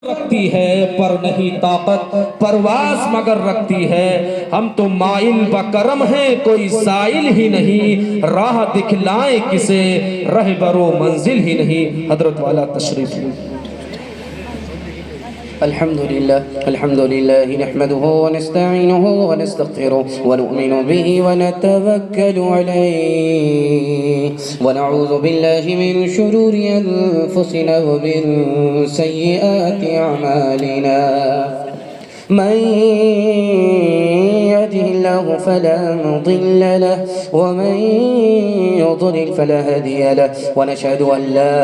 رکھتی ہے پر نہیں طاقت پرواز مگر رکھتی ہے. ہم تو مائل بکرم ہیں کوئی سائل ہی نہیں, راہ دکھلائیں کسے رہبر و منزل ہی نہیں. حضرت والا تشریف. الحمد لله نحمده ونستعينه ونستغفره ونؤمن به ونتوكل عليه ونعوذ بالله من شرور أنفسنا ومن سيئات أعمالنا. من يهده الله فلا مضل له ومن يضلل فلا هادي له ونشهد أن لا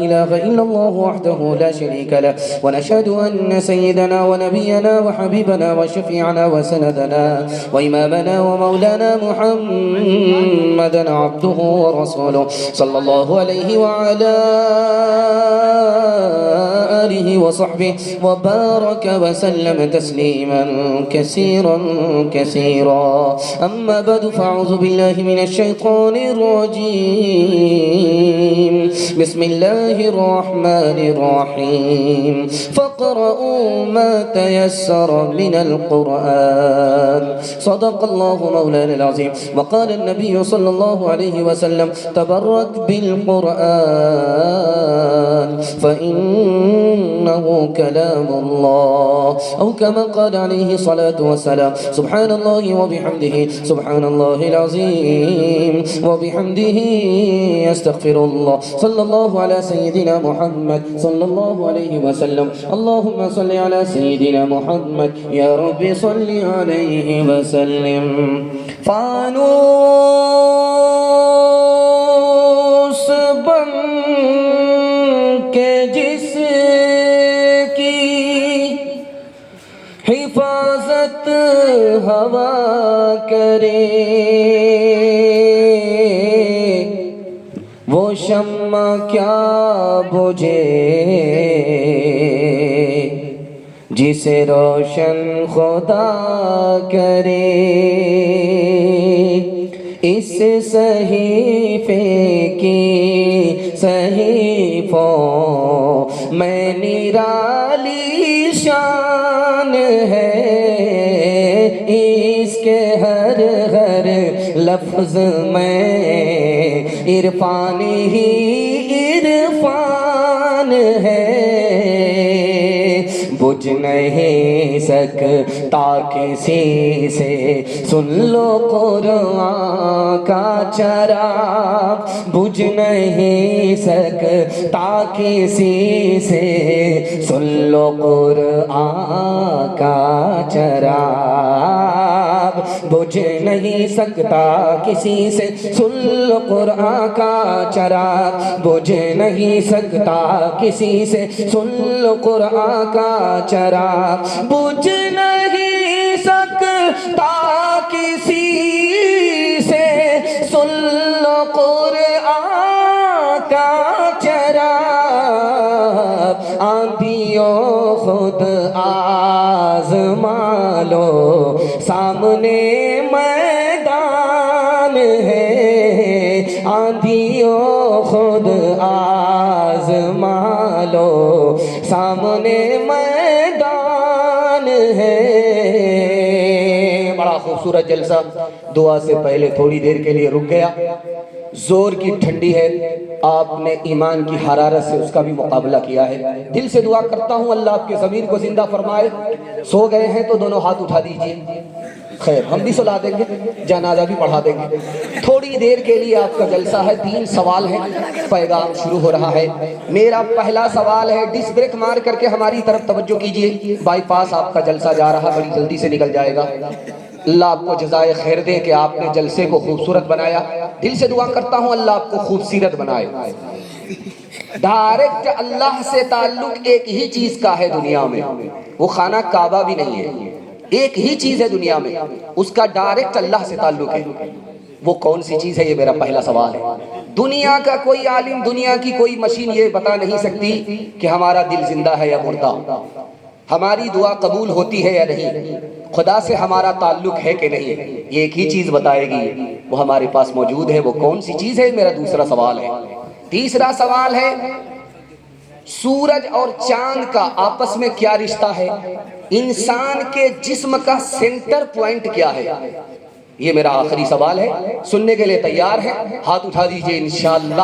إله إلا الله وحده لا شريك له ونشهد أن سيدنا ونبينا وحبيبنا وشفيعنا وسندنا وإمامنا ومولانا محمدا عبده ورسوله صلى الله عليه وعلى آله وصحبه وبارك وسلم تسليما كثيرا كثيرا. أما بعد فأعوذ بالله من الشيطان الرجيم. بسم الله الرحمن الرحيم. فاقرؤوا ما تيسر من القرآن. صدق الله مولانا العظيم. وقال النبي صلى الله عليه وسلم تبرك بالقرآن فإنه كلام الله أو كما قال عليه الصلاة والسلام. سبحان الله وبحمده سبحان الله العظيم وبحمده أستغفر الله. صلى الله على سيدنا محمد صلى الله عليه وسلم. اللهم صل على سيدنا محمد يا رب صل عليه وسلم. فانوس بن کے جس کی حفاظت ہوا کرے وہ شمع کیا بجھے جسے روشن خدا کرے. اس صحیفے کی صحیفوں میں نرالی شان ہے. اس کے ہر ہر لفظ میں عرفان ہی عرفان ہے. بجھ نہیں سکتا کسی سے سن لو قرآن کا چراغ. بجھ نہیں سکتا کسی سے سن لو قرآن کا چراغ. بجھ نہیں سکتا کسی سے سن لو قرآن کا چراغ. بجھ نہیں سکتا کسی سے سن لو قرآن کا چراغ. بجھ نہیں سکتا کسی سے سن لو قرآن کا چراغ. آندھیوں خود آزما لو سامنے میدان ہے. آندھیوں خود آزما لو سامنے میدان ہے. بڑا خوبصورت جلسہ. دعا سے پہلے تھوڑی دیر کے لیے رک گیا. زور کی ٹھنڈی ہے, آپ نے ایمان کی حرارت سے اس کا بھی مقابلہ کیا ہے. دل سے دعا کرتا ہوں اللہ آپ کے ضمیر کو زندہ فرمائے. سو گئے ہیں تو دونوں ہاتھ اٹھا دیجئے. خیر ہم بھی سلا دیں گے, جنازہ بھی پڑھا دیں گے. تھوڑی دیر کے لیے آپ کا جلسہ ہے. 3 سوال ہیں. پیغام شروع ہو رہا ہے. میرا پہلا سوال ہے, ڈس بریک مار کر کے ہماری طرف توجہ کیجئے. بائی پاس آپ کا جلسہ جا رہا, بڑی جلدی سے نکل جائے گا. اللہ آپ کو جزائے خیر دے کہ آپ نے جلسے کو خوبصورت بنایا. دل سے دعا کرتا ہوں اللہ آپ کو خوبصورت بنائے. ڈائریکٹ اللہ سے تعلق ایک ہی چیز کا ہے دنیا میں, وہ خانہ کعبہ بھی نہیں ہے. ایک ہی چیز ہے دنیا میں, اس کا ڈائریکٹ اللہ سے تعلق ہے. وہ کون سی چیز ہے, یہ میرا پہلا سوال ہے. دنیا کا کوئی عالم, دنیا کی کوئی مشین یہ بتا نہیں سکتی کہ ہمارا دل زندہ ہے یا مردہ, ہماری دعا قبول ہوتی ہے یا نہیں, خدا سے ہمارا تعلق ہے کہ نہیں. یہ ایک ہی چیز بتائے گی, وہ ہمارے پاس موجود ہے. وہ کون سی چیز ہے, میرا دوسرا سوال ہے. تیسرا سوال ہے سورج اور چاند کا آپس میں کیا رشتہ ہے؟ انسان کے جسم کا سینٹر پوائنٹ کیا ہے؟ یہ میرا آخری سوال ہے. سننے کے لیے تیار ہیں؟ ہاتھ اٹھا دیجئے. انشاءاللہ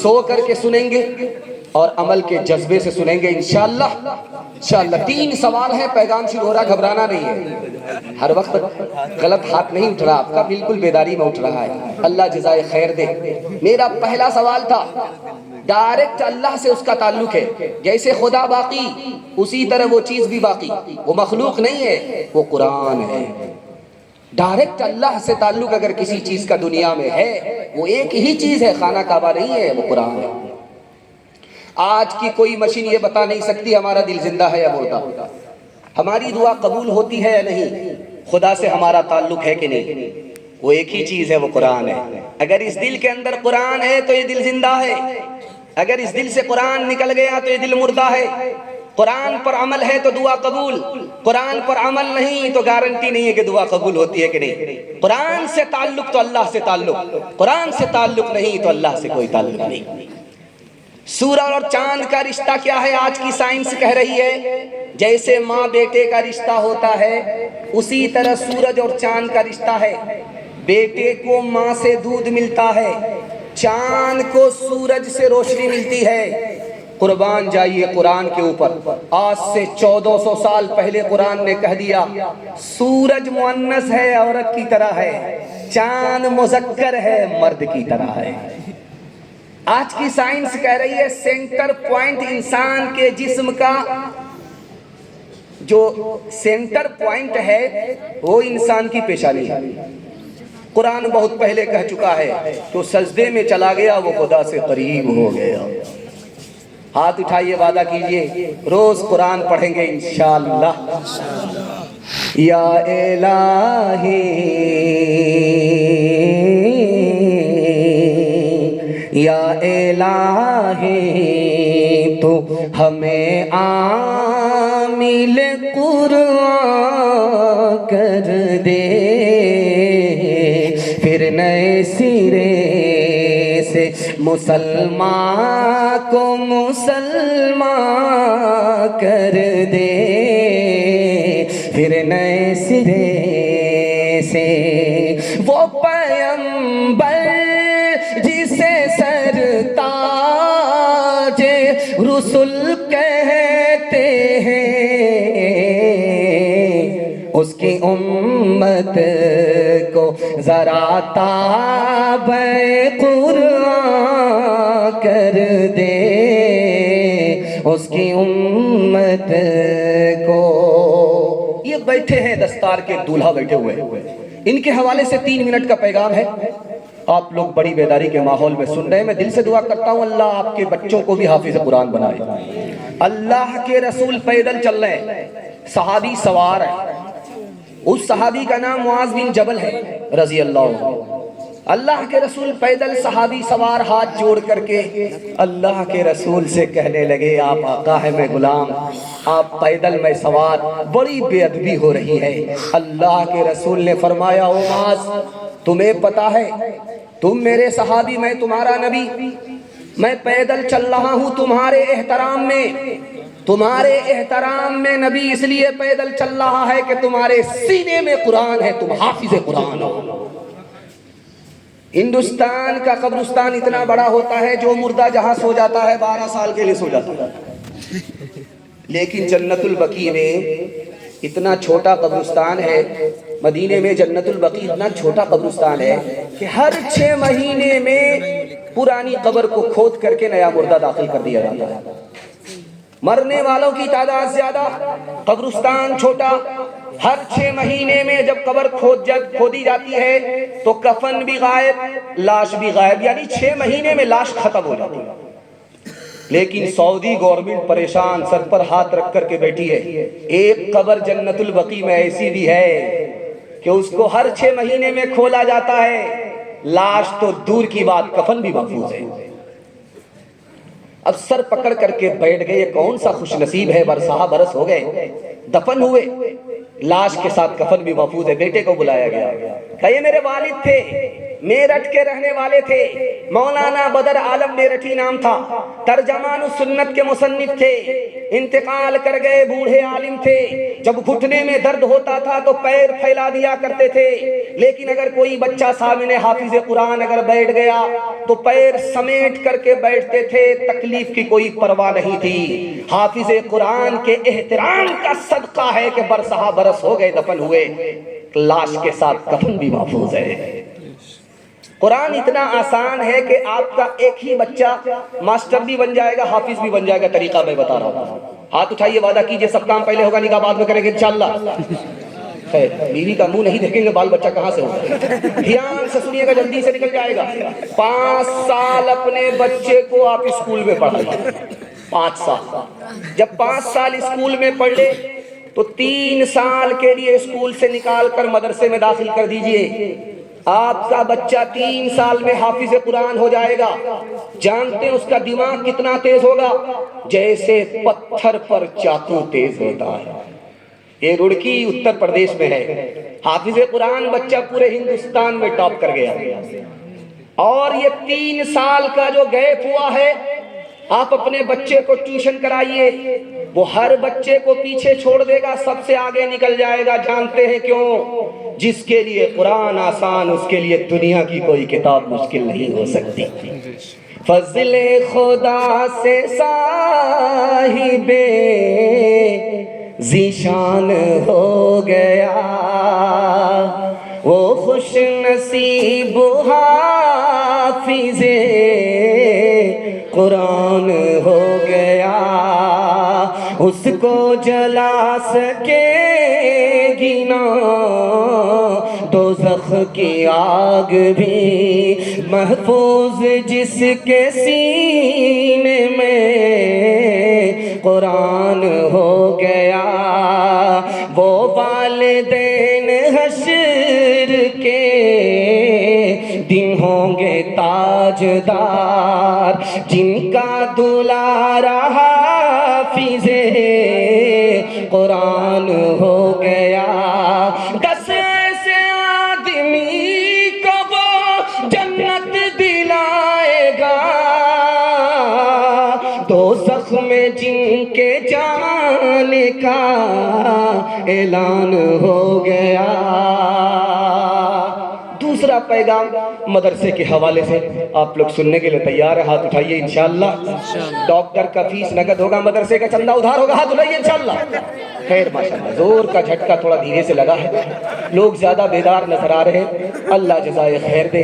سو کر کے سنیں گے اور عمل کے جذبے سے سنیں گے انشاءاللہ. انشاءاللہ 3 سوال ہیں. پیغام شروع ہو رہا، گھبرانا نہیں ہے. ہر وقت غلط ہاتھ نہیں اٹھ رہا آپ کا، بالکل بیداری میں اٹھ رہا ہے. اللہ جزائے خیر دے. میرا پہلا سوال تھا، ڈائریکٹ اللہ سے اس کا تعلق ہے. جیسے خدا باقی اسی طرح وہ چیز بھی باقی. وہ مخلوق نہیں ہے، وہ قرآن ہے. ڈائریکٹ اللہ سے تعلق اگر کسی چیز کا دنیا میں ہے، وہ ایک ہی چیز ہے، خانہ کعبہ نہیں ہے، وہ قرآن ہے. آج کی کوئی مشین یہ بتا نہیں سکتی ہمارا دل زندہ ہے یا مردہ، ہماری دعا قبول ہوتی ہے یا نہیں، خدا سے ہمارا تعلق ہے کہ نہیں. وہ ایک ہی چیز ہے، وہ قرآن ہے. اگر اس دل کے اندر قرآن ہے تو یہ دل زندہ ہے. اگر اس دل سے قرآن نکل گیا تو یہ دل مردہ ہے. قرآن پر عمل ہے تو دعا قبول، قرآن پر عمل نہیں تو گارنٹی نہیں ہے کہ دعا قبول ہوتی ہے کہ نہیں. قرآن سے تعلق تو اللہ سے تعلق، قرآن سے تعلق نہیں تو اللہ سے کوئی تعلق نہیں. سورج اور چاند کا رشتہ کیا ہے؟ آج کی سائنس کہہ رہی ہے جیسے ماں بیٹے کا رشتہ ہوتا ہے، اسی طرح سورج اور چاند کا رشتہ ہے. بیٹے کو ماں سے دودھ ملتا ہے، چاند کو سورج سے روشنی ملتی ہے. قربان جائیے قرآن کے اوپر. آج سے 1400 سال پہلے قرآن نے کہہ دیا سورج مؤنث ہے، عورت کی طرح ہے، چاند مذکر ہے، مرد کی طرح ہے. آج کی سائنس کہہ رہی ہے سینٹر پوائنٹ انسان کے جسم کا جو سینٹر پوائنٹ ہے وہ انسان کی پیشانی ہے. قرآن بہت پہلے کہہ چکا ہے تو سجدے میں چلا گیا وہ خدا سے قریب ہو گیا. ہاتھ اٹھائیے، وعدہ کیجئے روز قرآن پڑھیں گے انشاءاللہ. یا الہی یا الہی تو ہمیں عامل قرآن کر دے، پھر نئے سرے سے مسلمان کو مسلمان کر دے، پھر نئے سرے سے وہ پیغمبر جسے سرتاج رسول کہتے ہیں، اس کی امت کو ذرا تابع قرآن کر دے، اس کی امت کو. یہ بیٹھے ہیں دستار کے دولہا بیٹھے ہوئے، ان کے حوالے سے 3 منٹ کا پیغام ہے. آپ لوگ بڑی بیداری کے ماحول میں سن رہے ہیں. میں دل سے دعا کرتا ہوں اللہ آپ کے بچوں کو بھی حافظ قرآن بنائے. اللہ کے رسول پیدل چل رہے ہیں، صحابی سوار ہیں. اس صحابی کا نام معاذ بن جبل ہے رضی اللہ عنہ. اللہ کے رسول پیدل، صحابی سوار، ہاتھ جوڑ کر کے اللہ کے رسول سے کہنے لگے آپ آقا ہے میں غلام، آپ پیدل میں سوار. بڑی بے ادبی ہو رہی ہے. اللہ کے رسول نے فرمایا او معاذ تمہیں پتا ہے تم میرے صحابی، میں تمہارا نبی، میں پیدل چل رہا ہوں تمہارے احترام میں. تمہارے احترام میں نبی اس لیے پیدل چل رہا ہے کہ تمہارے سینے میں قرآن ہے، تم حافظ قرآن ہو. ہندوستان کا قبرستان اتنا بڑا ہوتا ہے جو مردہ جہاں سو جاتا ہے 12 سال کے لیے سو جاتا ہے، لیکن جنت البقیع میں اتنا چھوٹا قبرستان ہے. مدینے میں جنت البقیع اتنا چھوٹا قبرستان ہے کہ ہر 6 مہینے میں پرانی قبر کو کھود کر کے نیا مردہ داخل کر دیا جاتا ہے. مرنے والوں کی تعداد زیادہ، قبرستان چھوٹا. ہر 6 مہینے میں جب قبر کھودی جاتی ہے تو کفن بھی غائب، لاش بھی غائب، یعنی 6 مہینے میں لاش ختم ہو جاتی ہے. لیکن سعودی گورنمنٹ پریشان سر پر ہاتھ رکھ کر کے بیٹھی ہے. ایک قبر جنت البقیع میں ایسی بھی ہے کہ اس کو ہر 6 مہینے میں کھولا جاتا ہے، لاش تو دور کی بات کفن بھی محفوظ ہے. اب سر پکڑ کر کے بیٹھ گئے. یہ کون سا خوش نصیب ہے، برسہ برس ہو گئے، دفن ہوئے، لاش کے ساتھ کفن بھی محفوظ ہے. بیٹے کو بلایا گیا، کہا یہ میرے والد تھے، میرٹھ کے رہنے والے تھے، مولانا بدر عالم میرٹھی نام تھا، ترجمان السنت کے مصنف تھے، انتقال کر گئے، بوڑھے عالم تھے۔ جب گھٹنے میں درد ہوتا تھا تو پیر پھیلا دیا کرتے تھے، لیکن اگر کوئی بچہ سامنے حافظ قرآن اگر بیٹھ گیا تو پیر سمیٹ کر کے بیٹھتے تھے، تکلیف کی کوئی پرواہ نہیں تھی۔ حافظ قرآن کے احترام کا صدقہ ہے کہ برسہ برس ہو گئے دفن ہوئے، لاش کے ساتھ کفن بھی محفوظ ہے۔ قرآن اتنا آسان ہے کہ آپ کا ایک ہی بچہ ماسٹر بھی بن جائے گا، حافظ بھی بن جائے گا۔ طریقہ میں بتا رہا ہوں، ہاتھ اٹھائیے، وعدہ کیجئے سب کام پہلے ہوگا، نکاح بعد میں کریں گے انشاءاللہ۔ بیوی کا منہ نہیں دیکھیں گے، بال بچہ کہاں سے ہوگا؟ دھیان سے سنیے گا، جلدی سے نکل جائے گا۔ 5 سال اپنے بچے کو آپ اسکول میں پڑھائیے، 5 سال۔ جب 5 سال اسکول میں پڑھ لے تو 3 سال کے لیے اسکول سے نکال کر مدرسے میں داخل کر دیجئے۔ آپ کا بچہ 3 سال میں حافظ قرآن ہو جائے گا۔ جانتے ہیں اس کا دماغ کتنا تیز ہوگا؟ جیسے پتھر پر چاقو تیز ہوتا ہے۔ یہ رڑکی اتر پردیش میں ہے۔ حافظ قرآن بچہ پورے ہندوستان میں ٹاپ کر گیا۔ اور یہ 3 سال کا جو گیپ ہوا ہے، آپ اپنے بچے کو ٹیوشن کرائیے، وہ ہر بچے کو پیچھے چھوڑ دے گا، سب سے آگے نکل جائے گا۔ جانتے ہیں کیوں؟ جس کے لیے قرآن آسان، اس کے لیے دنیا کی کوئی کتاب مشکل نہیں ہو سکتی۔ فضل خدا سے صاحب ذیشان ہو گیا، وہ خوش نصیب حافظ قرآن ہو گیا، اس کو جلا سکے گی نہ دوزخ کی آگ بھی، محفوظ جس کے سینے میں قرآن ہو گیا، وہ والدین حشر کے دن ہوں گے تاجدار، جن کا دلارا حافظ قرآن ہو گیا۔ 10 ایسے آدمی کو وہ جنت دلائے گا، دوزخ میں جن کے جانے کا اعلان ہو گیا۔ دوسرا پیغام مدرسے کے حوالے سے آپ لوگ سننے کے لیے تیار ہیں؟ ہاتھ اٹھائیے انشاءاللہ۔ ڈاکٹر کا فیس نقد ہوگا، مدرسے کا چندہ ادھار ہوگا، ہاتھ اٹھائیے انشاءاللہ۔ خیر ماشاءاللہ، زور کا جھٹکا تھوڑا دھیرے سے لگا ہے، لوگ زیادہ بیدار نظر آ رہے ہیں، اللہ جزائے خیر دے۔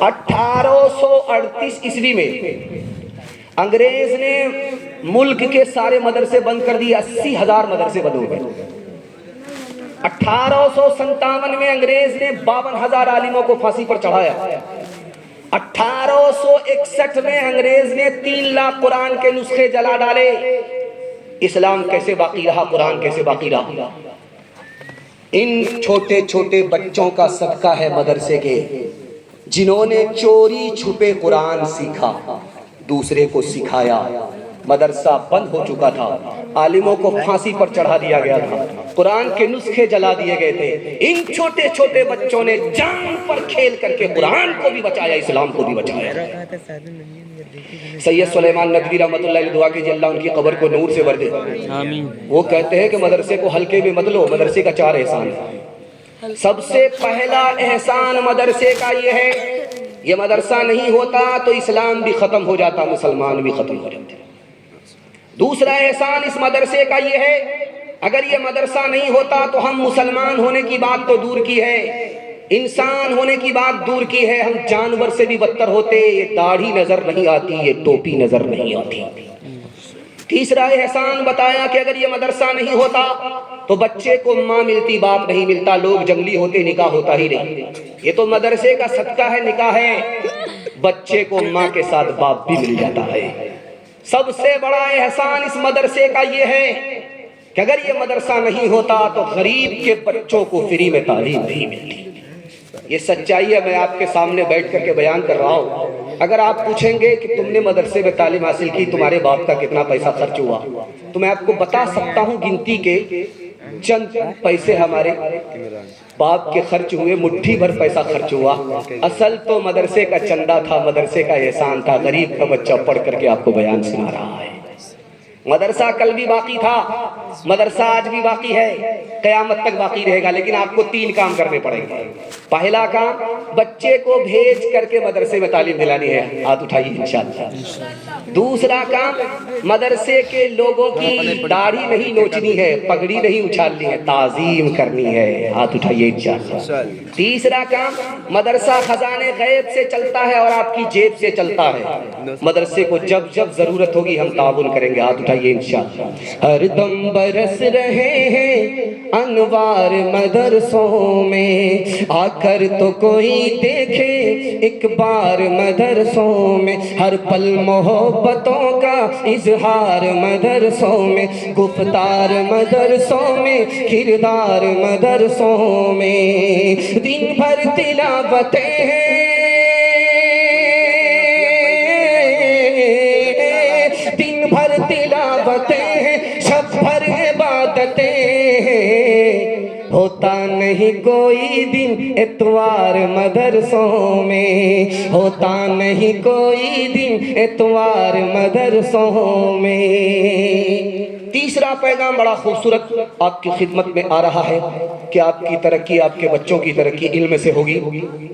1838 عیسوی میں انگریز نے ملک کے سارے مدرسے بند کر دیے، 80,000 مدرسے بند ہو گئے۔ 1857 میں انگریز نے 52,000 عالموں کو پھانسی پر چڑھایا۔ 1861 میں انگریز نے 3 لاکھ قرآن کے نسخے جلا ڈالے۔ اسلام کیسے باقی رہا؟ قرآن کیسے باقی رہا؟ ان چھوٹے چھوٹے بچوں کا صدقہ ہے مدرسے کے، جنہوں نے چوری چھپے قرآن سیکھا، دوسرے کو سکھایا۔ مدرسہ بند ہو چکا تھا، عالموں کو پھانسی پر چڑھا دیا گیا تھا، قرآن کے نسخے جلا دیے گئے تھے۔ ان چھوٹے چھوٹے بچوں نے جان پر کھیل کر کے قرآن کو بھی بچایا، اسلام کو بھی بچایا۔ سید سلیمان ندوی رحمۃ اللہ علیہ، دعا کیجیے اللہ ان کی قبر کو نور سے بھر دے۔ وہ کہتے ہیں کہ مدرسے کو ہلکے میں مت لو، مدرسے کا 4 احسان ہے۔ سب سے پہلا احسان مدرسے کا یہ ہے، یہ مدرسہ نہیں ہوتا تو اسلام بھی ختم ہو جاتا، مسلمان بھی ختم ہو جاتے۔ دوسرا احسان اس مدرسے کا یہ ہے، اگر یہ مدرسہ نہیں ہوتا تو ہم مسلمان ہونے کی بات تو دور کی ہے، انسان ہونے کی بات دور کی ہے، ہم جانور سے بھی بدتر ہوتے۔ یہ داڑھی نظر نہیں آتی، یہ ٹوپی نظر نہیں آتی۔ تیسرا احسان بتایا کہ اگر یہ مدرسہ نہیں ہوتا تو بچے کو ماں ملتی، باپ نہیں ملتا، لوگ جنگلی ہوتے، نکاح ہوتا ہی نہیں۔ یہ تو مدرسے کا صدقہ ہے، نکاح ہے، بچے کو ماں کے ساتھ باپ بھی مل جاتا ہے۔ سب سے بڑا احسان اس مدرسے کا یہ ہے کہ اگر یہ مدرسہ نہیں ہوتا تو غریب کے بچوں کو فری میں تعلیم نہیں ملتی۔ یہ سچائی ہے، میں آپ کے سامنے بیٹھ کر کے بیان کر رہا ہوں۔ اگر آپ پوچھیں گے کہ تم نے مدرسے میں تعلیم حاصل کی، تمہارے باپ کا کتنا پیسہ خرچ ہوا، تو میں آپ کو بتا سکتا ہوں گنتی کے چند پیسے ہمارے باپ کے خرچ ہوئے، مٹھی بھر پیسہ خرچ ہوا، اصل تو مدرسے کا چندہ تھا، مدرسے کا احسان تھا، غریب کا بچہ پڑھ کر کے آپ کو بیان سنا رہا ہے۔ مدرسہ کل بھی باقی تھا، مدرسہ آج بھی باقی ہے، قیامت تک باقی رہے گا، لیکن آپ کو 3 کام کرنے پڑیں گے۔ پہلا کام، بچے کو بھیج کر کے مدرسے میں تعلیم دلانی ہے، ہاتھ اٹھائیے انشاءاللہ۔ دوسرا کام، مدرسے کے لوگوں کی داڑھی نہیں نوچنی ہے، پگڑی نہیں اچھالنی ہے، تعظیم کرنی ہے، ہاتھ اٹھائیے انشاءاللہ۔ تیسرا کام، مدرسہ خزانے غیب سے چلتا ہے اور آپ کی جیب سے چلتا ہے، مدرسے کو جب جب ضرورت ہوگی ہم تعاون کریں گے، ہاتھ اٹھائیے انشاءاللہ۔ ہر دم برس رہے ہیں انوار مدرسوں میں، آ کر تو کوئی دیکھے ایک بار مدرسوں میں، ہر پل محبتوں کا اظہار مدرسوں میں، گفتار مدرسوں میں، کردار مدرسوں میں، دن بھر تلاوتیں ہیں، دن بھر تلاوتیں ہیں، شب بھر عبادتیں ہیں، ہوتا نہیں کوئی دن اتوار مدرسوں میں، ہوتا نہیں کوئی دن اتوار مدرسوں میں۔ تیسرا پیغام بڑا خوبصورت آپ کی خدمت میں آ رہا ہے کہ آپ کی ترقی، آپ کے بچوں کی ترقی علم سے ہوگی۔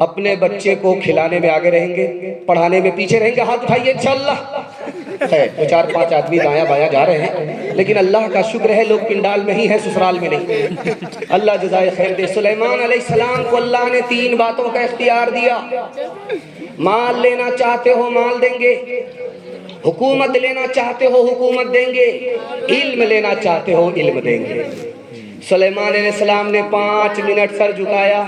اپنے بچے کو کھلانے میں آگے رہیں گے، پڑھانے میں پیچھے رہیں گے، ہاتھ اٹھائیے انشاءاللہ۔ ہے 4-5 آدمی دایاں بایاں جا رہے ہیں، لیکن اللہ کا شکر ہے لوگ پنڈال میں ہی ہیں، سسرال میں نہیں۔ اللہ جزائے خیر دے۔ سلیمان علیہ السلام کو اللہ نے 3 باتوں کا اختیار دیا، مال لینا چاہتے ہو مال دیں گے، حکومت لینا چاہتے ہو حکومت دیں گے، علم لینا چاہتے ہو علم دیں گے۔ سلیمان علیہ السلام نے 5 منٹ سر جھکایا،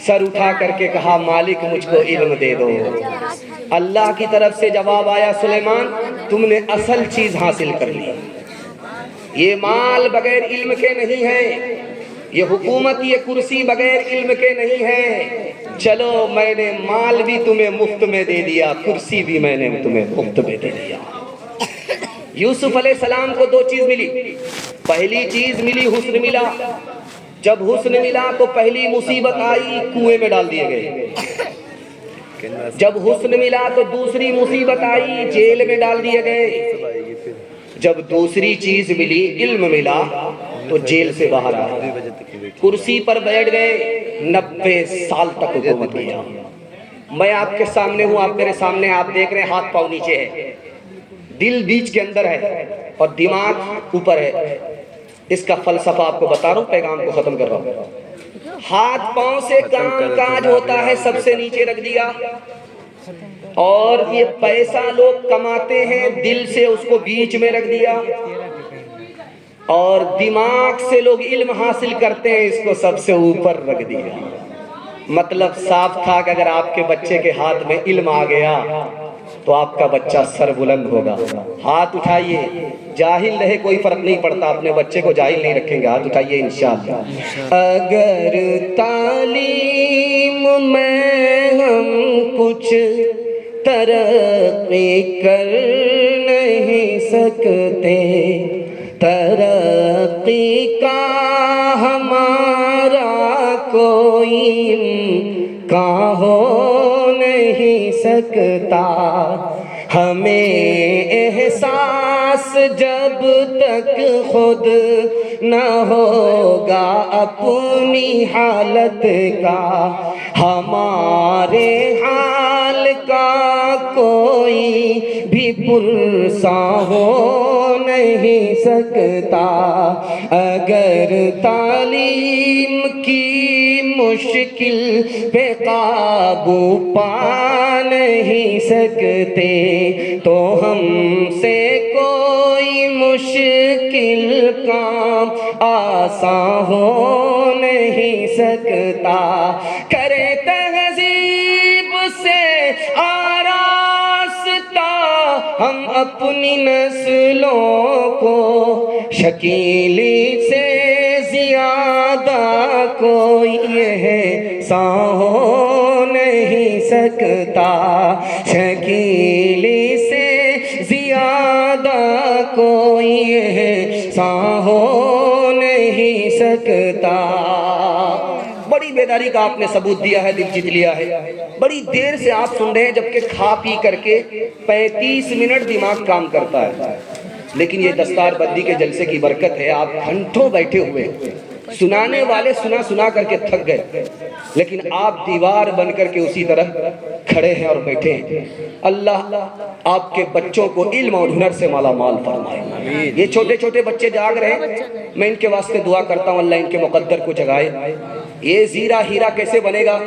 سر اٹھا کر کے کہا مالک مجھ کو علم دے دو۔ اللہ کی طرف سے جواب آیا، سلیمان تم نے اصل چیز حاصل کر لی، یہ مال بغیر علم کے نہیں ہے، یہ حکومت یہ کرسی بغیر علم کے نہیں ہے، چلو میں نے مال بھی تمہیں مفت میں دے دیا، کرسی بھی میں نے تمہیں مفت میں دے دیا۔ یوسف علیہ السلام کو 2 چیز ملی، پہلی چیز ملی حسن ملا، جب حسن ملا تو پہلی مصیبت آئی، کنویں میں ڈال دیے گئے، جب حسن ملا تو دوسری مصیبت آئی، جیل میں ڈال دیے گئے، جب دوسری چیز ملی علم ملا تو جیل سے باہر آئے، کرسی پر بیٹھ گئے، 90 سال تک حکومت کیا۔ میں آپ کے سامنے ہوں، آپ میرے سامنے، آپ دیکھ رہے ہیں ہاتھ پاؤں نیچے ہے، دل بیچ کے اندر ہے اور دماغ اوپر ہے۔ اس کا فلسفہ آپ کو بتا رہا ہوں، پیغام کو ختم کر رہا ہوں۔ ہاتھ پاؤں سے کام کاج ہوتا ہے، سب سے نیچے رکھ دیا، اور یہ پیسہ لوگ کماتے ہیں، دل سے اس کو بیچ میں رکھ دیا، اور دماغ سے لوگ علم حاصل کرتے ہیں، اس کو سب سے اوپر رکھ دیا۔ مطلب صاف تھا کہ اگر آپ کے بچے کے ہاتھ میں علم آ گیا تو آپ کا بچہ سر بلند ہوگا۔ ہاتھ اٹھائیے، جاہل رہے کوئی فرق نہیں پڑتا، اپنے بچے کو جاہل نہیں رکھیں گے، ہاتھ اٹھائیے انشاءاللہ۔ اگر تعلیم میں ہم کچھ ترقی کر نہیں سکتے، ترقی کا ہمارا کوئی امکان ہو نہیں سکتا، ہمیں احساس جب تک خود نہ ہوگا اپنی حالت کا، ہمارے حال کا کوئی بھی پرساں ہو نہیں سکتا۔ اگر تعلیم کی مشکل پہ قابو پا نہیں سکتے تو ہم سے کوئی مشکل کام آسان ہو نہیں سکتا۔ کرے تہذیب سے آراستہ ہم اپنی نسلوں کو، شکیلی سے زیادہ کوئی احسان ہو نہیں سکتا، شکیلی سے زیادہ کوئی احسان ہو نہیں سکتا۔ بڑی بڑی بیداری کا آپ نے ثبوت دیا ہے، دل جیت لیا ہے۔ بڑی دیر سے آپ سن رہے ہیں، جبکہ کھا پی کر کے 35 منٹ دماغ کام کرتا ہے، لیکن یہ دستار بندی کے جلسے کی برکت ہے۔ آپ گھنٹوں بیٹھے ہوئے، سنانے والے سنا کر کے تھک گئے، لیکن آپ دیوار بن کر کے اسی طرح کھڑے ہیں اور بیٹھے ہیں۔ اللہ آپ کے بچوں کو علم اور ہنر سے مالا مال فرمائے۔ یہ چھوٹے چھوٹے بچے جاگ رہے ہیں، میں ان کے واسطے دعا کرتا ہوں اللہ ان کے مقدر کو جگائے۔ یہ زیرہ ہیرا کیسے بنے گا،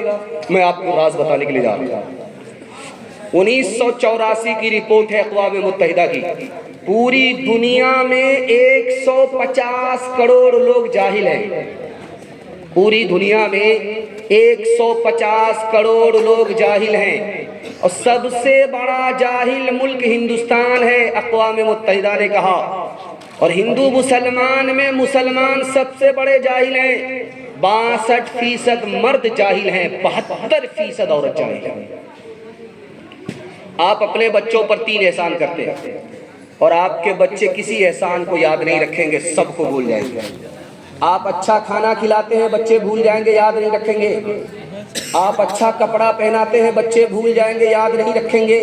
میں آپ کو راز بتانے کے لیے جا رہا ہوں۔ 1984 کی رپورٹ ہے اقوام متحدہ کی، پوری دنیا میں 150 کروڑ لوگ جاہل ہیں۔ پوری دنیا میں 150 کروڑ لوگ جاہل ہیں، اور سب سے بڑا جاہل ملک ہندوستان ہے، اقوام متحدہ نے کہا۔ اور ہندو مسلمان میں مسلمان سب سے بڑے جاہل ہیں، 62% مرد جاہل ہیں، 72% عورت جاہل ہیں۔ آپ اپنے بچوں پر 3 احسان کرتے ہیں، اور آپ کے بچے کسی احسان کو یاد نہیں رکھیں گے، سب کو بھول جائیں گے۔ آپ اچھا کھانا کھلاتے ہیں، بچے بھول جائیں گے، یاد نہیں رکھیں گے۔ آپ اچھا کپڑا پہناتے ہیں، بچے بھول جائیں گے، یاد نہیں رکھیں گے۔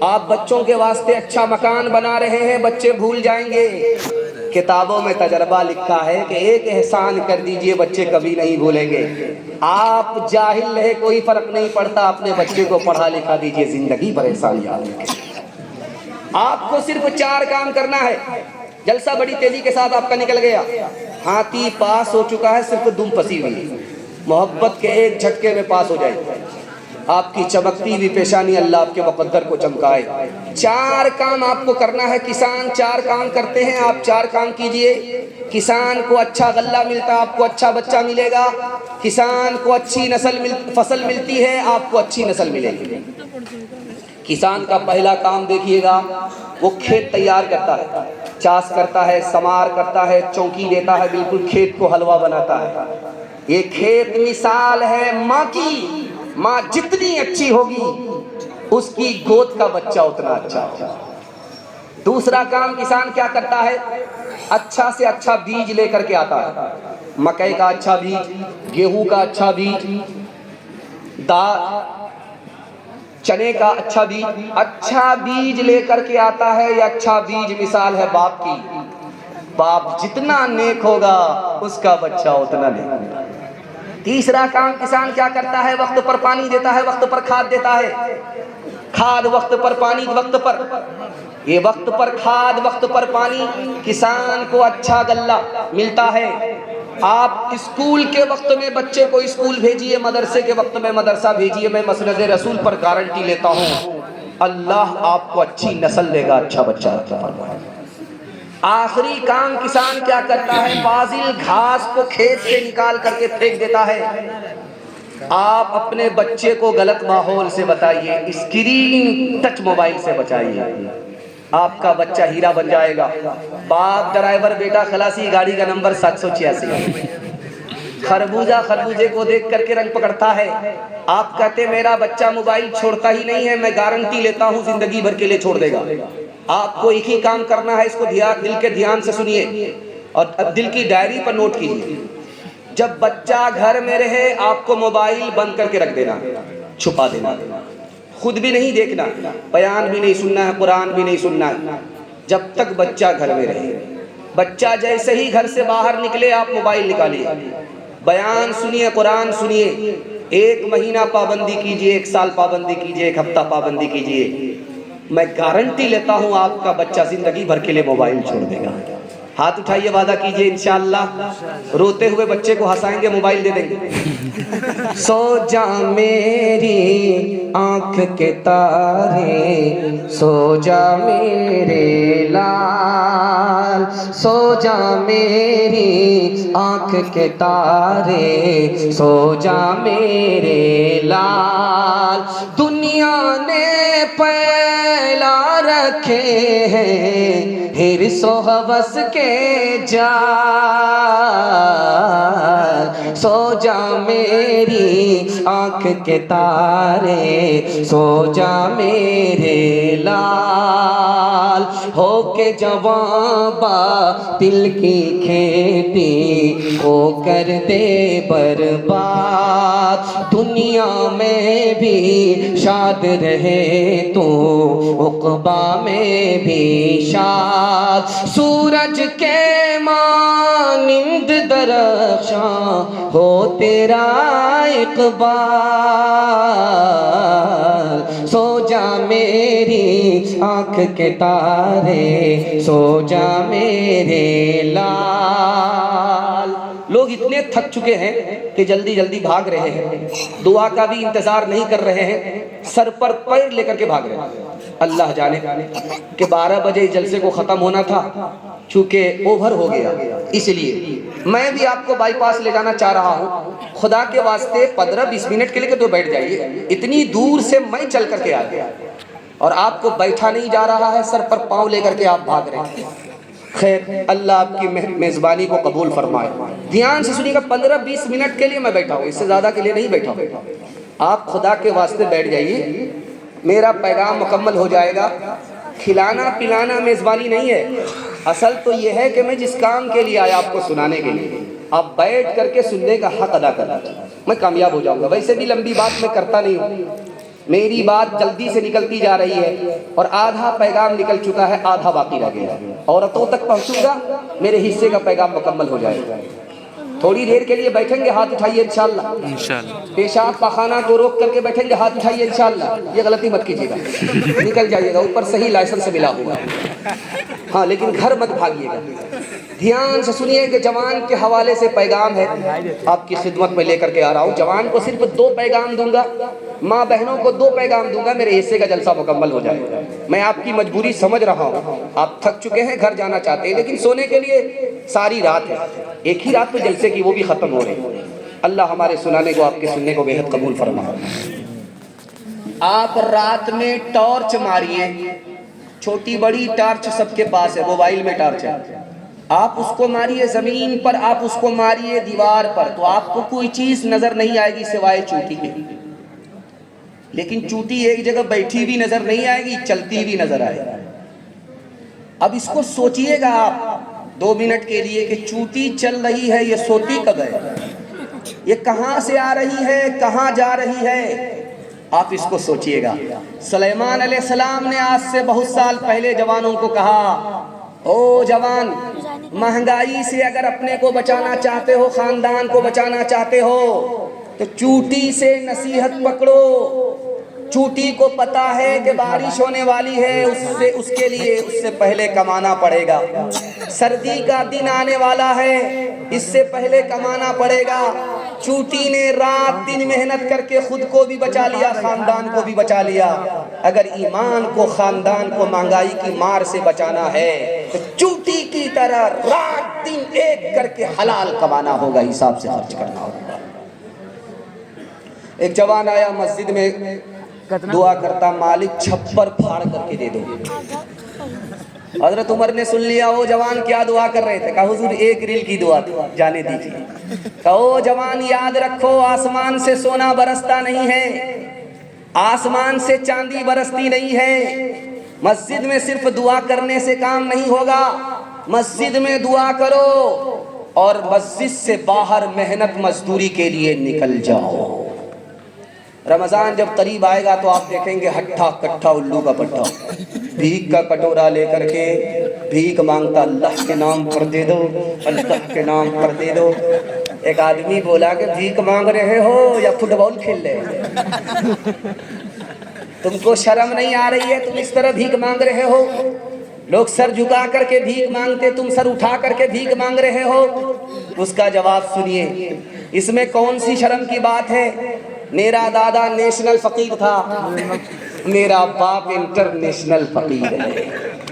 آپ بچوں کے واسطے اچھا مکان بنا رہے ہیں، بچے بھول جائیں گے۔ کتابوں میں تجربہ لکھا ہے کہ ایک احسان کر دیجئے، بچے کبھی نہیں بھولیں گے۔ آپ جاہل رہے کوئی فرق نہیں پڑتا، اپنے بچے کو پڑھا لکھا دیجئے، زندگی بھر احسان یاد رکھیں۔ آپ کو صرف 4 کام کرنا ہے۔ جلسہ بڑی تیزی کے ساتھ آپ کا نکل گیا، ہاتھی پاس ہو چکا ہے، صرف دم پھنسی ہوئی، محبت کے ایک جھٹکے میں پاس ہو جائے۔ آپ کی چمکتی ہوئی پیشانی اللہ آپ کے مقدر کو چمکائے۔ 4 کام آپ کو کرنا ہے۔ کسان 4 کام کرتے ہیں، آپ 4 کام کیجئے۔ کسان کو اچھا غلہ ملتا ہے، آپ کو اچھا بچہ ملے گا۔ کسان کو اچھی فصل ملتی ہے، آپ کو اچھی نسل ملے گی۔ کسان کا پہلا کام دیکھیے گا، وہ کھیت تیار کرتا ہے، چاس کرتا ہے، سمار کرتا ہے، چونکی دیتا ہے، بالکل کھیت کو حلوہ بناتا ہے۔ یہ کھیت مثال ہے ماں کی، ماں جتنی اچھی ہوگی اس کی گود کا بچہ اتنا اچھا ہوگا۔ دوسرا کام کسان کیا کرتا ہے، اچھا سے اچھا بیج لے کر کے آتا ہے، مکئی کا اچھا بیج، گیہوں کا اچھا بیج، چنے کا اچھا بیج لے کر کے آتا ہے۔ یہ اچھا بیج مثال ہے باپ کی، باپ جتنا نیک ہوگا اس کا بچہ اتنا نیک ہوگا۔ تیسرا کام کسان کیا کرتا ہے، وقت پر پانی دیتا ہے، وقت پر کھاد دیتا ہے۔ کھاد وقت پر، پانی وقت پر، یہ وقت پر کھاد وقت پر پانی، کسان کو اچھا غلہ ملتا ہے۔ آپ اسکول کے وقت میں بچے کو اسکول بھیجیے، مدرسے کے وقت میں مدرسہ بھیجیے، میں مسند رسول پر گارنٹی لیتا ہوں اللہ آپ کو اچھی نسل دے گا، اچھا بچہ عطا فرمائے گا۔ آخری کام کسان کیا کرتا ہے، فاضل گھاس کو کھیت سے نکال کر کے پھینک دیتا ہے۔ آپ اپنے بچے کو غلط ماحول سے بتائیے، اسکرین ٹچ موبائل سے بچائیے، آپ کا بچہ ہیرا بن جائے گا۔ باپ ڈرائیور، بیٹا خلاصی، گاڑی کا نمبر 786۔ خربوزے کو دیکھ کر کے رنگ پکڑتا ہے، آپ کہتے میرا بچہ موبائل چھوڑتا ہی نہیں ہے، میں گارنٹی لیتا ہوں زندگی بھر کے لیے چھوڑ دے گا۔ آپ کو ایک ہی کام کرنا ہے، اس کو دل کے دھیان سے سنیے اور دل کی ڈائری پر نوٹ کیجیے۔ جب بچہ گھر میں رہے آپ کو موبائل بند کر کے رکھ دینا، چھپا دینا، خود بھی نہیں دیکھنا، بیان بھی نہیں سننا ہے، قرآن بھی نہیں سننا ہے، جب تک بچہ گھر میں رہے۔ بچہ جیسے ہی گھر سے باہر نکلے آپ موبائل نکالیے، بیان سنیے، قرآن سنیے۔ 1 مہینہ پابندی کیجئے، 1 سال پابندی کیجئے، 1 ہفتہ پابندی کیجئے، میں گارنٹی لیتا ہوں آپ کا بچہ زندگی بھر کے لیے موبائل چھوڑ دے گا۔ ہاتھ اٹھائیے، وعدہ کیجئے انشاءاللہ۔ روتے ہوئے بچے کو ہنسائیں گے، موبائل دے دیں گے۔ سو جا میری آنکھ کے تارے، سو جا میرے لال، سو جا میری آنکھ کے تارے، سو جا میرے لال۔ دنیا نے پھیلا رکھے ہیں حرص و ہوس کے جال، سو جا میری آنکھ کے تارے، سو جا میرے لال۔ ہو کے جواں باطل کی کھیتی کو کر دے برباد، دنیا میں بھی شاد رہے تو عقبا میں بھی شاد، سورج کے مانند درخشاں ہو تیرا اقبال، سو جا میری آنکھ کے تارے، سو جا میرے لال۔ لوگ اتنے تھک چکے ہیں کہ جلدی جلدی بھاگ رہے ہیں، دعا کا بھی انتظار نہیں کر رہے ہیں، سر پر پیر لے کر کے بھاگ رہے ہیں۔ اللہ جانے کہ 12 بجے جلسے کو ختم ہونا تھا، چونکہ اوور ہو گیا، اس لیے میں بھی آپ کو بائی پاس لے جانا چاہ رہا ہوں۔ خدا کے واسطے 15-20 منٹ کے لیے تو بیٹھ جائیے، اتنی دور سے میں چل کر کے آ گیا اور آپ کو بیٹھا نہیں جا رہا ہے، سر پر پاؤں لے کر کے آپ بھاگ رہے ہیں۔ خیر اللہ آپ کی میزبانی کو قبول فرمائے۔ دھیان سے سنیے گا، 15-20 منٹ کے لیے میں بیٹھا ہوں، اس سے زیادہ کے لیے نہیں بیٹھا ہوں۔ آپ خدا کے واسطے بیٹھ جائیے، میرا پیغام مکمل ہو جائے گا۔ کھلانا پلانا میزبانی نہیں ہے، اصل تو یہ ہے کہ میں جس کام کے لیے آیا آپ کو سنانے کے لیے، آپ بیٹھ کر کے سننے کا حق ادا کرنا، میں کامیاب ہو جاؤں گا۔ ویسے بھی لمبی بات میں کرتا نہیں ہوں، میری بات جلدی سے نکلتی جا رہی ہے اور آدھا پیغام نکل چکا ہے، آدھا باقی رہ گیا ہے۔ عورتوں تک پہنچوں گا، میرے حصے کا پیغام مکمل ہو جائے گا۔ تھوڑی دیر کے لیے بیٹھیں گے، ہاتھ اٹھائیے انشاءاللہ۔ پیشاب پاخانہ کو روک کر کے بیٹھیں گے، ہاتھ اٹھائیے انشاءاللہ۔ یہ غلطی مت کیجیے گا، نکل جائیے گا، اوپر صحیح لائسنس سے ملا ہوگا، ہاں لیکن گھر مت بھاگیے گا۔ دھیان سے سنیے کہ جوان کے حوالے سے پیغام ہے، آپ کی خدمت میں لے کر کے آ رہا ہوں۔ جوان کو صرف 2 پیغام دوں گا، ماں بہنوں کو 2 پیغام دوں گا، میرے حصے کا جلسہ مکمل ہو جائے گا۔ میں آپ کی مجبوری سمجھ رہا ہوں، آپ تھک چکے ہیں، گھر جانا چاہتے ہیں، لیکن سونے کے لیے ساری رات ہے، ایک ہی رات تو جلسے کی، وہ بھی ختم ہو رہی۔ اللہ ہمارے سنانے کو، آپ کے سننے کو بے حد قبول فرمائے۔ آپ رات میں ٹارچ ماریے، چھوٹی بڑی ٹارچ سب کے پاس ہے، موبائل میں ٹارچ ہے، آپ اس کو ماریے زمین پر، آپ اس کو ماریے دیوار پر، تو آپ کو کوئی چیز نظر نہیں آئے گی سوائے چوٹی کے، لیکن چوٹی ایک جگہ بیٹھی بھی نظر نہیں آئے گی، چلتی بھی نظر آئے گی۔ اب اس کو سوچئے گا آپ 2 منٹ کے لیے کہ چوٹی چل رہی ہے، یہ سوتی کب ہے، یہ کہاں سے آ رہی ہے، کہاں جا رہی ہے، آپ اس کو سوچئے گا۔ سلیمان علیہ السلام نے آج سے بہت سال پہلے جوانوں کو کہا، او جوان، مہنگائی سے اگر اپنے کو بچانا چاہتے ہو، خاندان کو بچانا چاہتے ہو، تو چوٹی سے نصیحت پکڑو۔ چوٹی کو پتا ہے کہ بارش ہونے والی ہے، اس کے لیے اس سے پہلے کمانا پڑے گا۔ سردی کا دن آنے والا ہے، اس سے پہلے کمانا پڑے گا۔ چوٹی نے رات دن محنت کر کے خود کو بھی بچا لیا، خاندان کو بھی بچا لیا۔ اگر ایمان کو، خاندان کو مہنگائی کی مار سے بچانا ہے تو چوٹی کی طرح رات دن ایک کر کے حلال کمانا ہوگا، حساب سے خرچ کرنا ہوگا۔ ایک جوان آیا مسجد میں، دعا کرتا، مالک چھپر پھاڑ کر کے دے دو۔ حضرت عمر نے سن لیا، وہ جوان کیا دعا کر رہے تھے؟ کہا حضور 1 ریل کی دعا جانے دیجیے۔ کہا او جوان یاد رکھو، آسمان سے سونا برستا نہیں ہے، آسمان سے چاندی برستی نہیں ہے، مسجد میں صرف دعا کرنے سے کام نہیں ہوگا، مسجد میں دعا کرو اور مسجد سے باہر محنت مزدوری کے لیے نکل جاؤ۔ رمضان جب قریب آئے گا تو آپ دیکھیں گے ہٹھا کٹھا الو کا پٹھا، بھیک کا کٹورا لے کر کے بھیک مانگتا، اللہ کے نام پر دے دو، اللہ کے نام پر دے دو۔ ایک آدمی بولا کہ بھیک مانگ رہے ہو یا فٹ بال کھیل رہے ہو؟ تم کو شرم نہیں آ رہی ہے؟ تم اس طرح بھیک مانگ رہے ہو؟ لوگ سر جھکا کر کے بھیک مانگتے، تم سر اٹھا کر کے بھیک مانگ رہے ہو؟ اس کا جواب سنیے، اس میں کون سی شرم کی بات ہے؟ میرا دادا نیشنل فقیر تھا، میرا باپ انٹرنیشنل فقیر ہے۔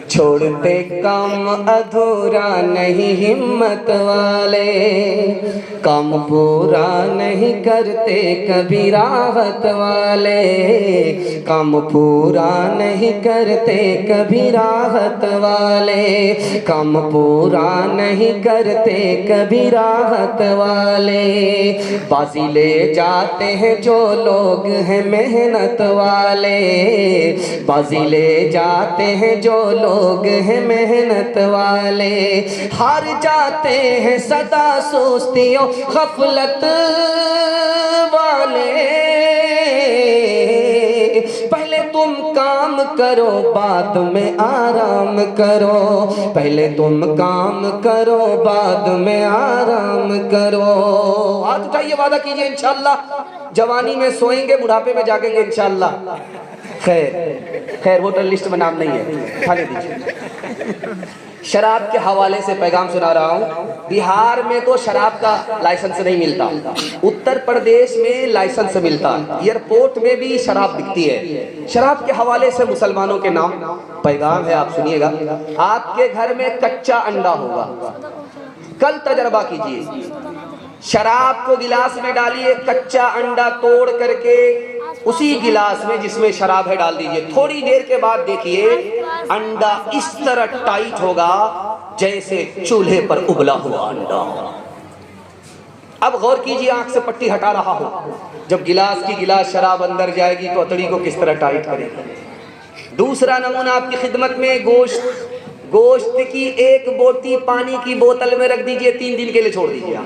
چھوڑتے کام ادھورا نہیں ہمت والے، کام پورا نہیں کرتے کبھی راحت والے، کام پورا نہیں کرتے کبھی راحت والے، کام پورا نہیں کرتے کبھی راحت والے، بازی لے جاتے ہیں جو لوگ ہیں محنت والے، بازی لے جاتے ہیں جو لوگ لوگ ہیں محنت والے، ہار جاتے ہیں سدا سستیوں غفلت والے۔ پہلے تم کام کرو بعد میں آرام کرو، پہلے تم کام کرو بعد میں آرام کرو۔ ہاتھ اٹھائیے، وعدہ کیجئے انشاءاللہ جوانی میں سوئیں گے، بڑھاپے میں جاگیں گے انشاءاللہ۔ خیر ووٹر لسٹ میں نام نہیں ہے، کھانے دیجیے۔ شراب کے حوالے سے پیغام سنا رہا ہوں۔ بہار میں تو شراب کا لائسنس نہیں ملتا، اتر پردیش میں لائسنس ملتا، ایئرپورٹ میں بھی شراب بکتی ہے۔ شراب کے حوالے سے مسلمانوں کے نام پیغام ہے، آپ سنیے گا۔ آپ کے گھر میں کچا انڈا ہوگا، کل تجربہ کیجئے، شراب کو گلاس میں ڈالیے، کچا انڈا توڑ کر کے اسی گلاس میں جس میں شراب ہے ڈال دیجئے، تھوڑی دیر کے بعد دیکھیے انڈا اس طرح ٹائٹ ہوگا جیسے چولہے پر ابلا ہوا انڈا۔ اب غور کیجئے، آنکھ سے پٹی ہٹا رہا ہو، جب گلاس کی گلاس شراب اندر جائے گی تو اتڑی کو کس طرح ٹائٹ کرے گی۔ دوسرا نمونہ آپ کی خدمت میں، گوشت کی ایک بوٹی پانی کی بوتل میں رکھ دیجئے، 3 دن کے لیے چھوڑ دیجئے۔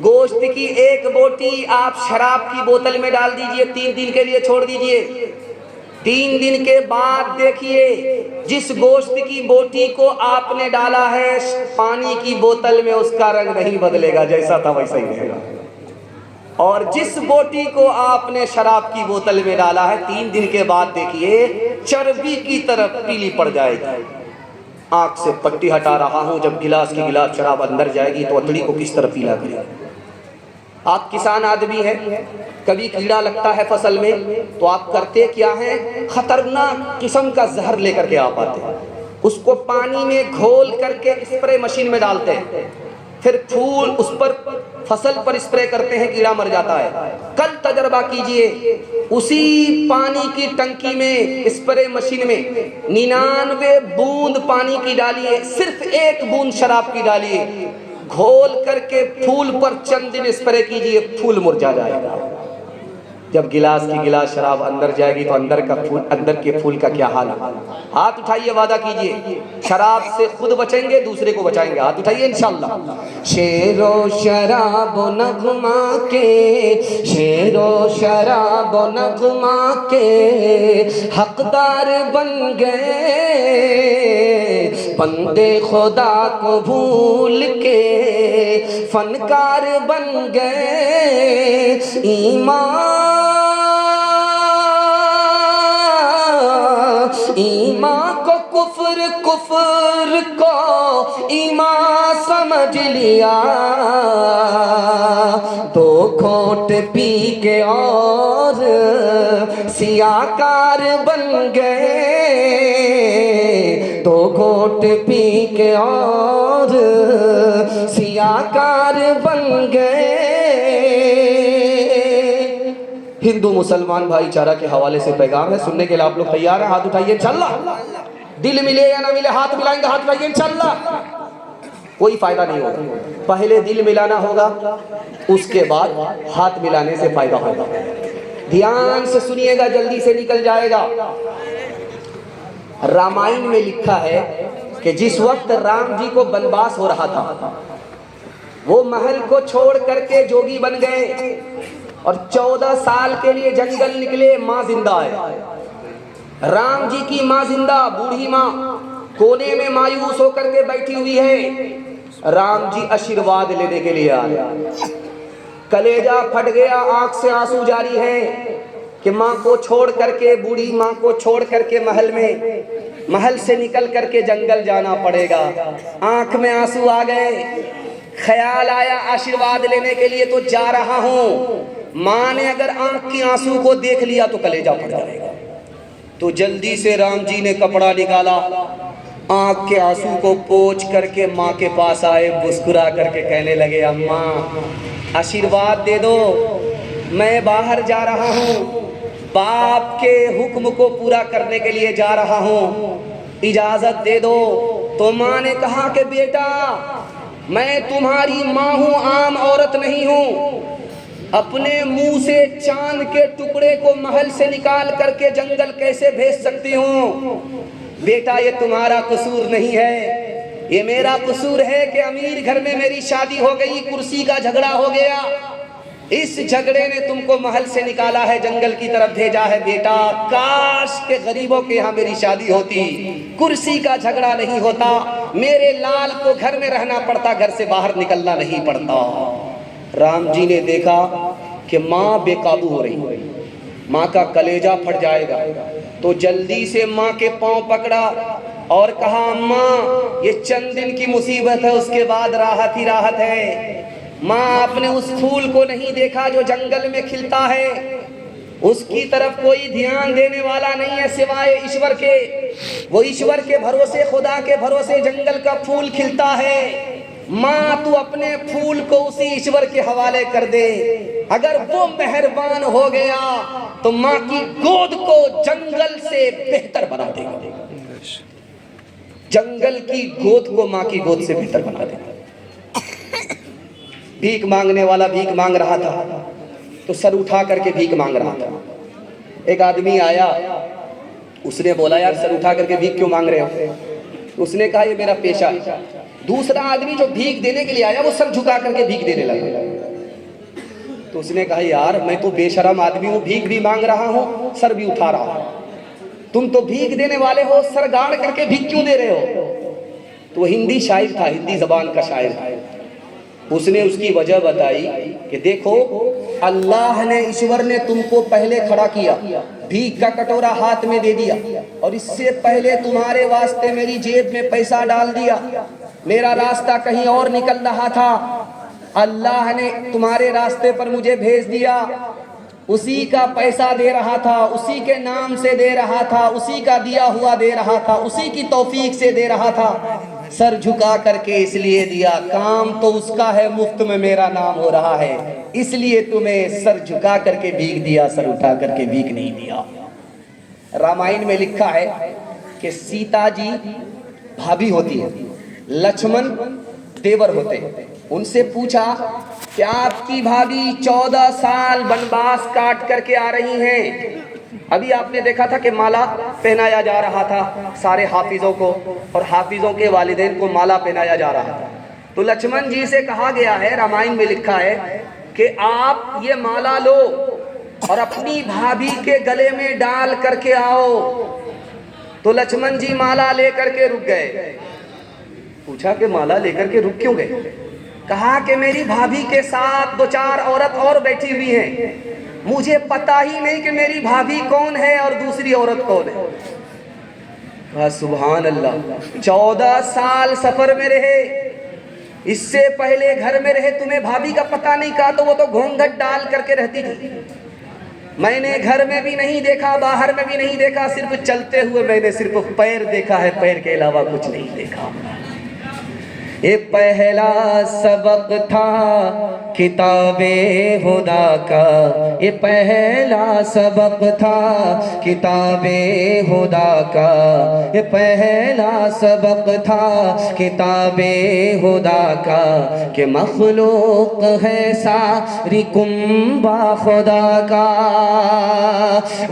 گوشت کی ایک بوٹی آپ شراب کی بوتل میں ڈال دیجئے، 3 دن کے لیے چھوڑ دیجئے۔ 3 دن کے بعد دیکھیے، جس گوشت کی بوٹی کو آپ نے ڈالا ہے پانی کی بوتل میں، اس کا رنگ نہیں بدلے گا، جیسا تھا ویسا ہی رہے گا۔ اور جس بوٹی کو آپ نے شراب کی بوتل میں ڈالا ہے، 3 دن کے بعد دیکھیے چربی کی طرف پیلی پڑ جائے گی۔ آنکھ سے پٹی ہٹا رہا ہوں، جب گلاس کی گلاس شراب اندر جائے گی تو اتڑی کو کس طرح پیلا کرے گا۔ آپ کسان آدمی ہیں، کبھی کیڑا لگتا ہے فصل میں تو آپ کرتے کیا ہیں؟ خطرناک قسم کا زہر لے کر کے آپ آتے ہیں، اس کو پانی میں گھول کر کے اسپرے مشین میں ڈالتے ہیں، پھر پھول اس پر فصل پر اسپرے کرتے ہیں، کیڑا مر جاتا ہے۔ کل تجربہ کیجئے، اسی پانی کی ٹنکی میں اسپرے مشین میں 99 بوند پانی کی ڈالیے، صرف 1 بوند شراب کی ڈالیے، گھول کر کے پھول پر چند دن اسپرے کیجئے، پھول مرجھا جائے گا۔ جب گلاس کی گلاس شراب اندر جائے گی تو اندر کے پھول کا کیا حال ہے؟ ہاتھ اٹھائیے، وعدہ کیجئے شراب سے خود بچیں گے، دوسرے کو بچائیں گے۔ ہاتھ اٹھائیے انشاءاللہ۔ شیر و شراب و نغمہ کے، شیر و شراب و نغمہ کے حقدار بن گئے، بندے خدا کو بھول کے فنکار بن گئے۔ ایمان کو کفر، کفر کو ایمان سمجھ لیا، 2 گھونٹ پی کے اور سیاہ کار بن گئے، 2 گھونٹ پی کے اور سیاہ کار بن گئے۔ ہندو مسلمان بھائی چارہ کے حوالے سے پیغام ہے، سننے کے لیے آپ لوگ تیار ہیں؟ ہاتھ اٹھائیے انشاءاللہ۔ دل ملے یا نہ ملے، ہاتھ ملائیں گے، ہاتھ اٹھائیے انشاءاللہ۔ کوئی فائدہ نہیں ہوگا، پہلے دل ملانا ہوگا، اس کے بعد ہاتھ ملانے سے فائدہ ہوگا۔ دھیان سے سنیے گا، جلدی سے نکل جائے گا۔ رامائن میں لکھا ہے کہ جس وقت رام جی کو بنواس ہو رہا تھا، وہ محل کو چھوڑ کر کے جوگی بن گئے اور 14 سال کے لیے جنگل نکلے۔ ماں زندہ ہے، رام جی کی ماں زندہ، بوڑھی ماں کونے میں مایوس ہو کر کے بیٹھی ہوئی ہے۔ رام جی آشیرواد لینے کے لیے آئے، کلیجہ پھٹ گیا، آنکھ سے آنسو جاری ہے کہ ماں کو چھوڑ کر کے، بوڑھی ماں کو چھوڑ کر کے محل سے نکل کر کے جنگل جانا پڑے گا۔ آنکھ میں آنسو آ گئے، خیال آیا آشیرواد لینے کے لیے تو جا رہا ہوں، ماں نے اگر آنکھ کی آنسو کو دیکھ لیا تو کلیجہ پھٹ جائے گا۔ تو جلدی سے رام جی نے کپڑا نکالا، آنکھ کے آنسو کو پوچھ کر کے ماں کے پاس آئے، مسکرا کر کے کہنے لگے، اماں آشیرواد دے دو، میں باہر جا رہا ہوں، باپ کے حکم کو پورا کرنے کے لیے جا رہا ہوں، اجازت دے دو۔ تو ماں نے کہا کہ بیٹا میں تمہاری ماں ہوں، عام عورت نہیں ہوں، اپنے منہ سے چاند کے ٹکڑے کو محل سے نکال کر کے جنگل کیسے بھیج سکتی ہوں؟ بیٹا یہ تمہارا قصور نہیں ہے، یہ میرا قصور ہے کہ امیر گھر میں میری شادی ہو گئی، کرسی کا جھگڑا ہو گیا، اس جھگڑے نے تم کو محل سے نکالا ہے، جنگل کی طرف بھیجا ہے۔ بیٹا کاش کہ غریبوں کے یہاں میری شادی ہوتی، کرسی کا جھگڑا نہیں ہوتا، میرے لال کو گھر میں رہنا پڑتا، گھر سے باہر نکلنا نہیں پڑتا۔ رام جی نے دیکھا کہ ماں بے قابو ہو رہی، ماں کا کلیجہ پھٹ جائے گا، تو جلدی سے ماں کے پاؤں پکڑا اور کہا اماں یہ چند دن کی مصیبت ہے، اس کے بعد راحت ہی راحت ہے۔ ماں آپ نے اس پھول کو نہیں دیکھا جو جنگل میں کھلتا ہے، اس کی طرف کوئی دھیان دینے والا نہیں ہے سوائے ایشور کے، وہ ایشور کے بھروسے، خدا کے بھروسے جنگل کا پھول کھلتا ہے۔ ماں تو اپنے پھول کو اسی ایشور کے حوالے کر دے، اگر وہ مہربان ہو گیا تو ماں کی گود کو جنگل سے بہتر بنا دے گا، جنگل کی گود کو ماں کی گود سے بہتر بنا دے گا۔ بھیک مانگنے والا بھیک مانگ رہا تھا تو سر اٹھا کر کے بھیک مانگ رہا تھا۔ ایک آدمی آیا، اس نے بولا یار سر اٹھا کر کے بھیک کیوں مانگ رہے ہو؟ اس نے کہا یہ میرا پیشہ ہے۔ دوسرا آدمی جو بھیک دینے کے لیے آیا وہ سر جھکا کر کے بھیک دینے لگا، تو اس نے کہا یار میں تو بے شرم آدمی ہوں، بھیک بھی مانگ رہا ہوں، سر بھی اٹھا رہا ہوں، تم تو بھیک دینے والے ہو، سر گاڑ کر کے بھیک کیوں دے رہے ہو؟ تو وہ ہندی شاعر تھا، ہندی زبان کا شاعر تھا۔ اس نے اس کی وجہ بتائی کہ دیکھو اللہ نے، ایشور نے تم کو پہلے کھڑا کیا، بھیک کا کٹورا ہاتھ میں دے دیا، اور اس سے پہلے تمہارے واسطے میری جیب میں پیسہ ڈال دیا، میرا راستہ کہیں اور نکل رہا تھا، اللہ نے تمہارے راستے پر مجھے بھیج دیا، اسی کا پیسہ دے رہا تھا، اسی کے نام سے دے رہا تھا، اسی کا دیا ہوا دے رہا تھا، اسی کی توفیق سے دے رہا تھا، سر جھکا کر کے اس لیے دیا، کام تو اس کا ہے، مفت میں میرا نام ہو رہا ہے، اس لیے تمہیں سر جھکا کر کے بھیک دیا، سر اٹھا کر کے بھیک نہیں دیا۔ رامائن میں لکھا ہے کہ سیتا جی بھابھی ہوتی ہے، لکشمن دیور ہوتے ہیں، ان سے پوچھا کہ آپ کی بھابھی 14 سال بنواس کاٹ کر کے آ رہی ہیں، ابھی آپ نے دیکھا تھا کہ مالا پہنایا جا رہا تھا سارے حافظوں کو، اور حافظوں کے والدین کو مالا پہنایا جا رہا تھا، تو لکشمن جی سے کہا گیا ہے، رامائن میں لکھا ہے کہ آپ یہ مالا لو اور اپنی بھابھی کے گلے میں ڈال کر کے آؤ۔ تو لکشمن جی مالا لے کر کے رک گئے۔ پوچھا کہ مالا لے کر کے رک کیوں گئے؟ کہا کہ میری بھابھی کے ساتھ 2-4 عورت اور بیٹھی ہوئی ہیں، مجھے پتا ہی نہیں کہ میری بھابھی کون ہے اور دوسری عورت کون ہے۔ کہا سبحان اللہ، 14 سال سفر میں رہے، اس سے پہلے گھر میں رہے، تمہیں بھابھی کا پتہ نہیں؟ کہا تو وہ تو گھونگھٹ ڈال کر کے رہتی تھی، میں نے گھر میں بھی نہیں دیکھا، باہر میں بھی نہیں دیکھا، صرف چلتے ہوئے میں نے صرف پیر دیکھا ہے، پیر کے علاوہ کچھ نہیں دیکھا۔ یہ پہلا سبق تھا کتاب خدا کا، یہ پہلا سبق تھا کتاب خدا کا، یہ پہلا سبق تھا کتاب خدا کا، کہ مخلوق ہے ساری کنبہ خدا کا،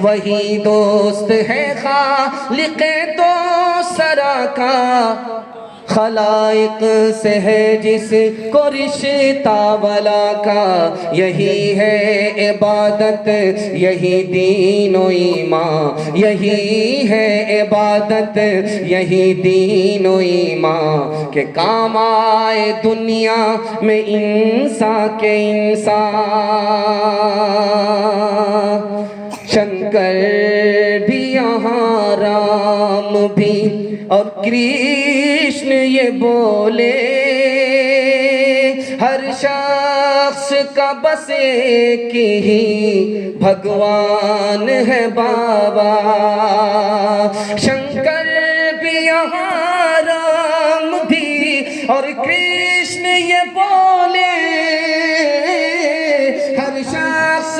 وہی دوست ہے خالق دوسرا کا، خلائق سے ہے جس کو رشتہ ولا کا، یہی ہے عبادت یہی دین و ایمان، یہی ہے عبادت یہی دین و ایمان، کہ کام آئے دنیا میں انسان کے انسان۔ شنکر بھی یہاں، رام بھی اور کرشن یہ بولے، ہر شخص کا بس ایک ہی بھگوان ہے بابا۔ شنکر بھی یہاں، رام بھی اور کرشن یہ بولے، ہر شخص